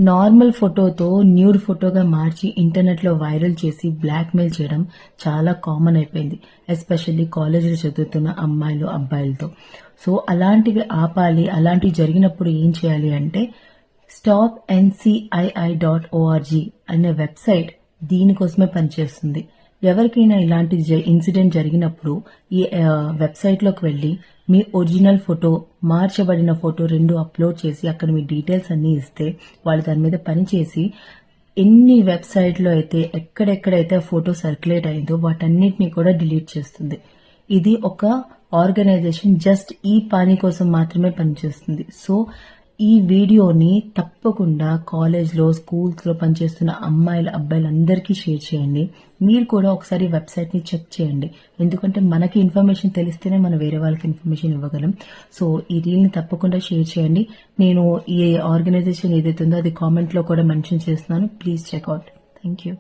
Normal ఫోటోతో nude ఫోటోగా మార్చి ఇంటర్నెట్లో viral చేసి బ్లాక్మెయిల్ చేయడం చాలా కామన్ అయిపోయింది, ఎస్పెషల్లీ కాలేజీలో చదువుతున్న అమ్మాయిలు అబ్బాయిలతో. సో అలాంటివి ఆపాలి. అలాంటివి జరిగినప్పుడు ఏం చేయాలి అంటే stopncii.org అనే వెబ్సైట్ దీనికోసమే పనిచేస్తుంది. ఎవరికైనా ఇలాంటి ఇన్సిడెంట్ జరిగినప్పుడు ఈ వెబ్సైట్లోకి వెళ్ళి మీ ఒరిజినల్ ఫోటో, మార్చబడిన ఫోటో 2 అప్లోడ్ చేసి అక్కడ మీ డీటెయిల్స్ అన్నీ ఇస్తే వాళ్ళు దాని మీద పనిచేసి ఎన్ని వెబ్సైట్లో అయితే ఎక్కడెక్కడైతే ఫోటో సర్క్యులేట్ అయిందో వాటన్నిటిని కూడా డిలీట్ చేస్తుంది. ఇది ఒక ఆర్గనైజేషన్ జస్ట్ ఈ పని కోసం మాత్రమే పనిచేస్తుంది. సో ఈ వీడియోని తప్పకుండా కాలేజ్లో, స్కూల్స్లో పనిచేస్తున్న అమ్మాయిలు అబ్బాయిలందరికీ షేర్ చేయండి. మీరు కూడా ఒకసారి వెబ్సైట్ని చెక్ చేయండి. ఎందుకంటే మనకి ఇన్ఫర్మేషన్ తెలిస్తేనే మనం వేరే వాళ్ళకి ఇన్ఫర్మేషన్ ఇవ్వగలం. సో ఈ రీల్ని తప్పకుండా షేర్ చేయండి. నేను ఈ ఆర్గనైజేషన్ ఏదైతే ఉందో అది కామెంట్లో కూడా మెన్షన్ చేస్తున్నాను. Please check out. Thank you.